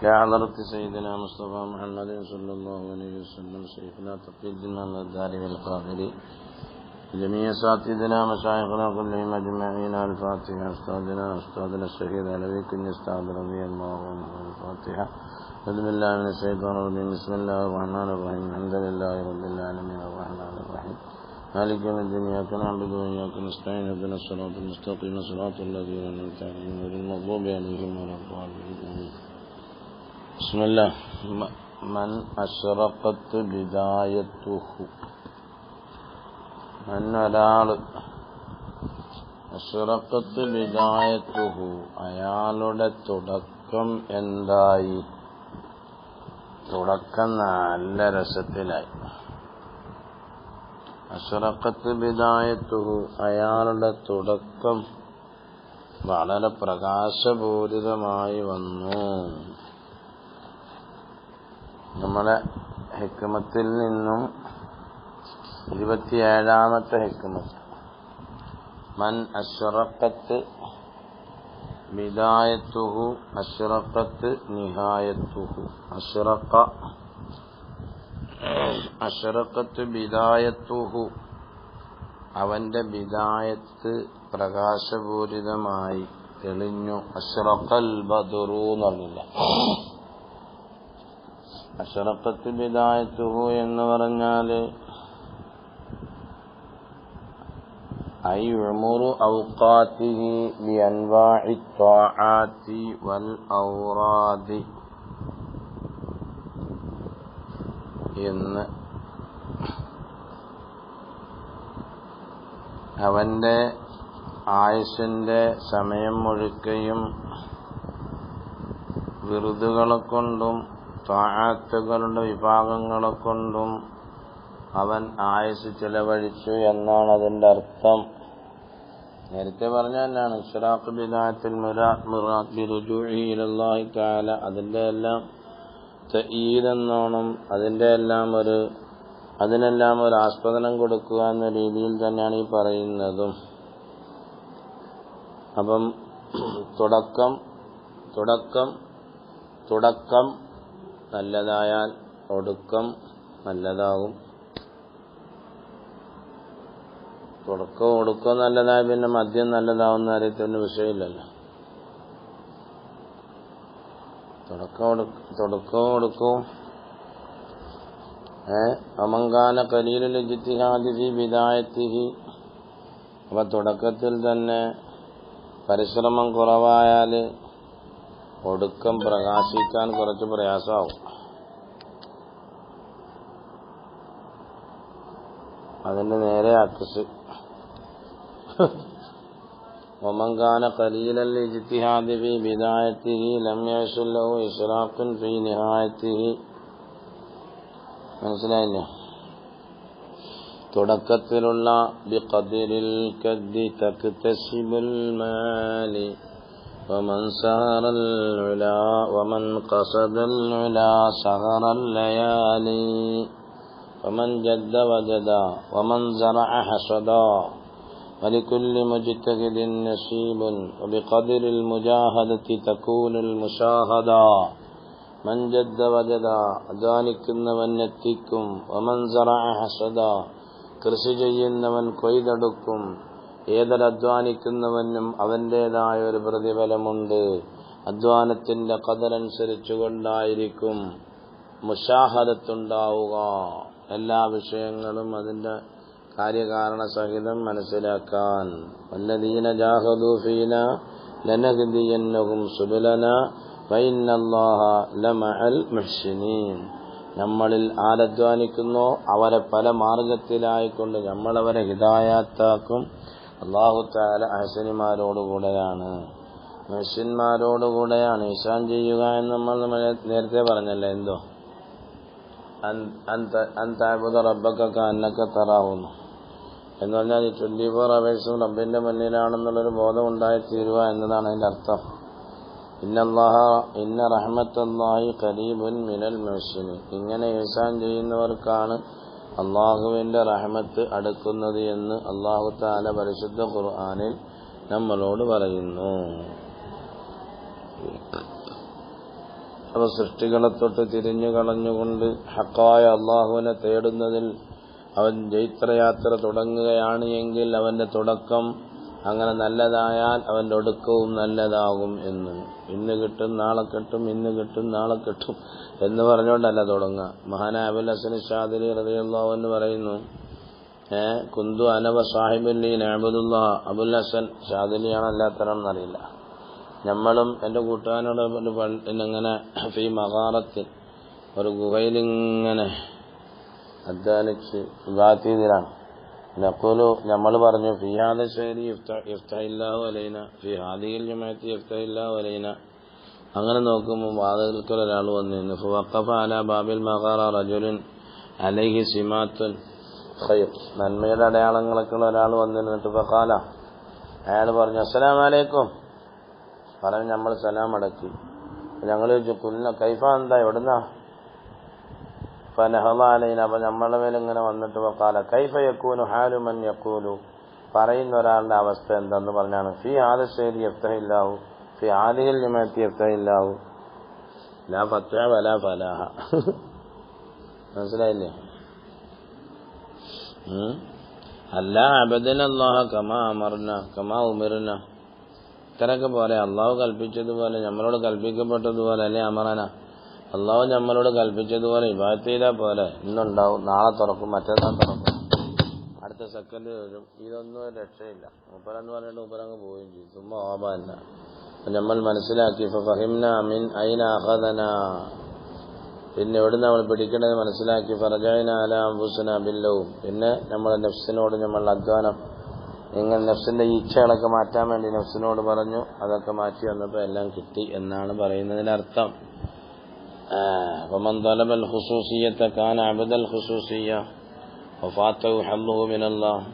كحضرة سيدنا مصطفى محمد صلى الله عليه وسلم شيخنا تقي الدين الداري والقاهري جميع أساتذتنا مشايخنا كلهم أجمعين. الفاتحة. أستاذنا الشهيد علوي كن أستاذ رضي الله عنه. الفاتحة. أعوذ بالله من الشيطان الرجيم. بسم الله الرحمن الرحيم. الحمد لله رب العالمين الرحمن الرحيم مالك يوم الدين. إياك نعبد وإياك نستعين. اهدنا الصراط المستقيم صراط الذين أنعمت عليهم غير المغضوب عليهم ولا الضالين. بسم الله. من أشرقت بدايته. من ഒരാൾ അഷ്റഖത്ത് ബിദായത്തുഹു അയാളുടെ തുടക്കം എന്തായി, തുടക്കം നല്ല രസത്തിലായി. അഷ്റഖത്ത് ബിദായത്തുഹു അയാളുടെ തുടക്കം വളരെ പ്രകാശപൂരിതമായി വന്നു. നമ്മളെ ഹിക്മത്തിൽ നിന്നും 27ാമത്തെ ഹിക്മത്ത്. മൻ അഷ്റഖത്ത് ബിദായത്തുഹു അഷ്റഖത്ത് നിഹായത്തുഹു. അഷ്റഖത്ത് ബിദായത്തുഹു അവന്റെ ബിദായത്ത് പ്രകാശപൂരിതമായി തെളിഞ്ഞു. അഷ്റഖൽ ബദറു എന്നറിയില്ല. അഷ്റഖത്ത് ബിദായത്തുഹു എന്ന് പറഞ്ഞാല് أي عمر أوقاته بأنواع الطاعات والأوراد എന്ന് അവന്റെ ആയുസ്സിന്റെ സമയം മുഴുക്കയും വിറുതുകളെ കൊണ്ടും ത്വാഅത്തുകളുടെ വിഭാഗങ്ങളെ കൊണ്ടും അവൻ ആയുസ് ചെലവഴിച്ചു എന്നാണ് അതിന്റെ അർത്ഥം. നേരത്തെ പറഞ്ഞാലാണ് ഇശ്റാഖ് ബിദായത്തുൽ മുറാദ് ബിറുജൂഇ ഇലല്ലാഹി തആല. അതിന്റെ എല്ലാം തഈദ് എന്നോണം അതിനെല്ലാം ഒരു ആസ്പദനം കൊടുക്കുക എന്ന രീതിയിൽ തന്നെയാണ് ഈ പറയുന്നതും. അപ്പം തുടക്കം നല്ലതായാൽ ഒടുക്കം നല്ലതാകും. ഒടുക്കം നല്ലതായ പിന്നെ മദ്യം നല്ലതാവുന്ന അറിയത്തിന് വിഷയമില്ലല്ലോ. തുടക്കവും അമങ്കാന ഖലീലുൽ ഇജ്തിഹാദി ഫീ ബിദായത്തിഹി. അപ്പൊ തുടക്കത്തിൽ തന്നെ പരിശ്രമം കുറവായാൽ ഒടുക്കം പ്രകാശിക്കാൻ കുറച്ച് പ്രയാസമാവും. അതിന്റെ നേരെ അക്സ്. ومن كان قليل الاجتهاد في بدايته لم يحصل له إشراق في نهايته. മനസ്സിലായില്ല? തുടക്കത്തിലുള്ള ബിഖദരിൽ കദ്ദി തക്തസിബുൽ മാലി ومن سهر العلا ومن قصد العلا سهر الليالي ومن جد وجدا ومن زرع حصدا ولكل مجتهد نصيب وبقدر المجاهدة تكون المشاهدة. من جد وجدا അധ്വാനിക്കുന്നവൻ എത്തിക്കും. ومن زرع حصدا കൃഷി ചെയ്യുന്നവൻ കൊയ്തെടുക്കും. ഏതൊരധ്വാനിക്കുന്നവനും അവന്റേതായ ഒരു പ്രതിഫലമുണ്ട്. അധ്വാനത്തിന്റെ ഖദറനുസരിച്ചുകൊണ്ടായിരിക്കും മുശാഹദത്തുണ്ടാവുക. എല്ലാ വിഷയങ്ങളും അതിന്റെ കാര്യകാരണ സഹിതം മനസ്സിലാക്കാൻ. വല്ലദീന ജാഹദൂ ഫീനാ ലനഹ്ദിയന്നഹും സുബുലനാ വഇന്നല്ലാഹ ലമഅൽ മുഹ്സിനീൻ. നമ്മളിൽ ആരധ്വാനിക്കുന്നോ അവരെ പല മാർഗത്തിലായിക്കൊണ്ട് നമ്മളവരെ ഹിദായത്താക്കും. അല്ലാഹു തആല അഹ്സനിമാരോടുകൂടെയാണ്, മുഹ്സിന്മാരോടുകൂടെയാണ്. ഇഹ്സാൻ ചെയ്യുക എന്ന് നമ്മൾ നേരത്തെ പറഞ്ഞല്ലേ. എന്തോ അൻതഅബുദ റബ്ബക കഅന്നക തറാഹു എന്ന് പറഞ്ഞാൽ 24 അവേഴ്സും റബ്ബിന്റെ മുന്നിലാണെന്നുള്ളൊരു ബോധം ഉണ്ടായിത്തീരുക എന്നതാണ് അതിന്റെ അർത്ഥം. ഇന്ന റഹ്മത്തല്ലാഹി ഖരീബുൻ മിനൽ മുഹ്സിനീൻ. ഇങ്ങനെ ഇഹ്സാൻ ചെയ്യുന്നവർക്കാണ് അള്ളാഹുവിന്റെ റഹ്മത്ത് അടുക്കുന്നത് എന്ന് അല്ലാഹു തആല പരിശുദ്ധ ഖുർആനിൽ നമ്മളോട് പറയുന്നു. അവ സൃഷ്ടികളെ തൊട്ട് തിരിഞ്ഞു കളഞ്ഞുകൊണ്ട് ഹക്കായ അള്ളാഹുവിനെ തേടുന്നതിൽ അവൻ ജൈത്രയാത്ര തുടങ്ങുകയാണ് എങ്കിൽ അവന്റെ തുടക്കം അങ്ങനെ നല്ലതായാൽ അവന്റെ ഒടുക്കവും നല്ലതാകും എന്ന്. ഇന്ന് കിട്ടും നാളെ കിട്ടും, ഇന്ന് കിട്ടും നാളെ കിട്ടും എന്ന് പറഞ്ഞുകൊണ്ടല്ല തുടങ്ങുക. മഹാനായ അബുൽ ഹസൻ ശാദിലി റളിയല്ലാഹു അൻഹു പറയുന്നു, കുന്തു അനവ സാഹിബുല്ലീൻ അബ്ദുല്ലാ. അബുൽ ഹസൻ ശാദിലിയാണ് അല്ലാത്തറന്നറിയില്ല. നമ്മളും എൻ്റെ കൂട്ടുകാരനോട് ഇങ്ങനെ ഫീ മഗാറത്തിൽ ഒരു ഗുഹയിലിങ്ങനെ അധ്വാനിച്ച് വിഭാഗത്തിലാണ്. നഖൂലു നമ്മൾ പറഞ്ഞു, ഫീ ഹാദ ശൈരി യഫ്തഹില്ലാഹു അലൈന, ഫീ ഹാദിഹിൽ ജമാഅത്തി യഫ്തഹില്ലാഹു അലൈന. അങ്ങനെ നോക്കുമ്പോൾ വാതിൽക്കൽ ഒരാൾ വന്നിരുന്നു. ഫവഖഫ അലാ ബാബിൽ മഗാറ റജുലുൻ അലൈഹി സിമാത്തുൻ ഖൈർ, നന്മയുടെ അടയാളങ്ങളൊക്കെ ഉള്ള ഒരാൾ വന്നിരുന്നിട്ട് ഫഖാല, അയാൾ പറഞ്ഞു അസ്സലാമു അലൈക്കും. പറഞ്ഞ് നമ്മൾ സലാം അടക്കി. ഞങ്ങൾ ചോദിച്ചു കുന്ന കൈഫ, എന്താ എവിടുന്നാ? ഫനഹള അലൈന, അപ്പൊ നമ്മളുടെ മേലെ ഇങ്ങനെ വന്നിട്ട് വഖാല കൈഫ യകൂനു ഹാലു മൻ യഖൂലു, പറയുന്ന ഒരാളുടെ അവസ്ഥ എന്താന്ന് പറഞ്ഞാണ് ഫീ ഹാദ ശൈരി യഫ്തഹില്ലാഹു ഫീ ഹാദിഹിൽ ജമാഅത്തി യഫ്തഹില്ലാഹു ലാ ഫത്വ വലാ ഫലാഹ. മനസ്സിലായില്ലേ? അല്ല അബദനല്ലാഹ കമാ അമർന കമാ ഉമിർന, ഇത്രയൊക്കെ പോലെ അള്ളാഹു കൽപ്പിച്ചതുപോലെ നമ്മളോട് കൽപ്പിക്കപ്പെട്ടതുപോലെ അല്ലേ അമറന, അള്ളാഹു നമ്മളോട് കൽപ്പിച്ചതുപോലെ ഇബാദത്ത് ചെയ്താൽ പോലെ. ഇന്നുണ്ടാവും, നാളെ തുറക്കും, മറ്റന്നാൾ തുറക്കും, അടുത്ത സെക്കൻഡ് വരും. ഇതൊന്നും രക്ഷയില്ല. മൂപ്പരെന്ന് പറഞ്ഞിട്ട് മൂപ്പരങ്ങ് പോവുകയും ചെയ്യും. ചുമ്മാ ഓപല്ല. നമ്മൾ മനസ്സിലാക്കി ഫഹിംന മിൻ ഐന അഖദന, പിന്നെ എവിടെ നമ്മൾ പിടിക്കണമെന്ന് മനസ്സിലാക്കി. ഫറജഅന അലാ അൻഫുസിനാ ബില്ലൗം, പിന്നെ നമ്മളെ നഫ്സിനോട് നമ്മൾ അധ്വാനം, ഇങ്ങനെ നഫ്സിന്റെ ഇച്ഛകളൊക്കെ മാറ്റാൻ വേണ്ടി നഫ്സിനോട് പറഞ്ഞു. അതൊക്കെ മാറ്റി വന്നപ്പോൾ എല്ലാം കിട്ടി എന്നാണ് പറയുന്നതിനർത്ഥം. വമൻ തലബൽ ഖുസൂസിയ്യത കാന അബ്ദൽ ഖുസൂസിയ്യ വഫാതഹു ഹല്ലുഹു മിനല്ലാഹ്.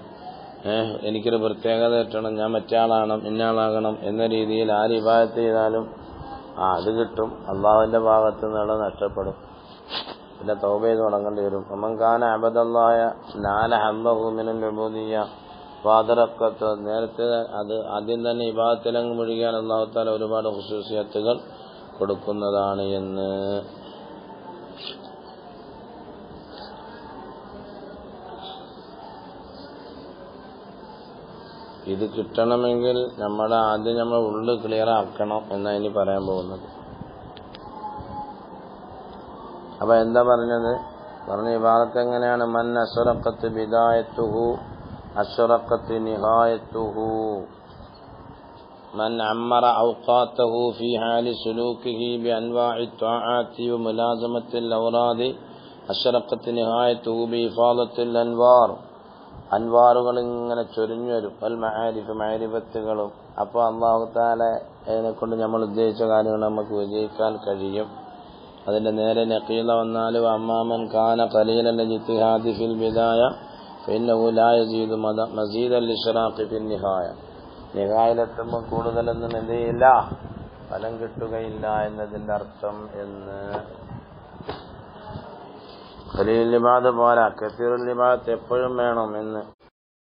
എനിക്കൊരു പ്രത്യേകത കിട്ടണം, ഞാൻ മറ്റാളാണ്, ഇന്നയാളാകണം എന്ന രീതിയിൽ ആര് ഇബാദത്ത് ചെയ്താലും അത് കിട്ടും, അള്ളാഹുവിന്റെ ഭാഗത്ത് നിന്നുള്ളത് നഷ്ടപ്പെടും. പിന്നെ തൗബ ചെയ്ത് തുടങ്ങേണ്ടി വരും. വമൻ കാന അബ്ദല്ലാഹ നാല ഹല്ലുഹു മിനൽ ഉബൂദിയ്യ വാദറക്കത്ത്, നേരത്തെ അത് ആദ്യം തന്നെ ഇബാദത്തിലങ്ങ് മുഴുകിയാൽ അല്ലാഹു തആല ഒരുപാട് ഖുസൂസിയത്തുകൾ കൊടുക്കുന്നതാണ് എന്ന്. ഇത് കിട്ടണമെങ്കിൽ ആദ്യം നമ്മൾ ഉള്ളു ക്ലിയർ ആക്കണം എന്നാണ് ഇനി പറയാൻ പോകുന്നത്. അപ്പൊ എന്താ പറഞ്ഞത്? പറഞ്ഞ ഇബാദത്ത് എങ്ങനെയാണ്? മൻ അസ്റഖത്ത് ബിദായത്തുഹു അസ്റഖത്ത് നിഹായത്തുഹു, من عمر أوقاته في حال سلوكه بأنواع الطاعات وملازمة الأوراد أشرقت نهايته بإفاضة الأنوار. അൻവാറുകൾ ഇങ്ങനെ ചൊരിഞ്ഞു വരും. വൽ മആരിഫ്, മഅരിഫത്തുകളും. അപ്പോൾ അല്ലാഹു തആല അതിനെക്കൊണ്ട് നമ്മൾ ഉദ്ദേശിച്ച കാര്യങ്ങൾ നമുക്ക് വിജയിക്കാൻ കഴിയും. അതിന്റെ നേരെ നഖീല വന്നാൽ അമ്മാമൻ കാന ഖലീലൽ ഇജ്തിഹാദി ഫിൽ ബിദായ ഫഇന്നഹു ലാ യസീദു മസീദൽ ഇശ്റാഖി ഫിൻ നിഹായ. നിഹായിലെത്തുമ്പോൾ കൂടുതലൊന്നും എന്ത് ചെയ്യില്ല, ഫലം കിട്ടുകയില്ല എന്നതിന്റെ അർത്ഥം എന്ന്. ഖലീലുൽ ഇബാദത്ത് പോരാ, കസീറുൽ ഇബാദത്ത് എപ്പോഴും വേണം എന്ന്.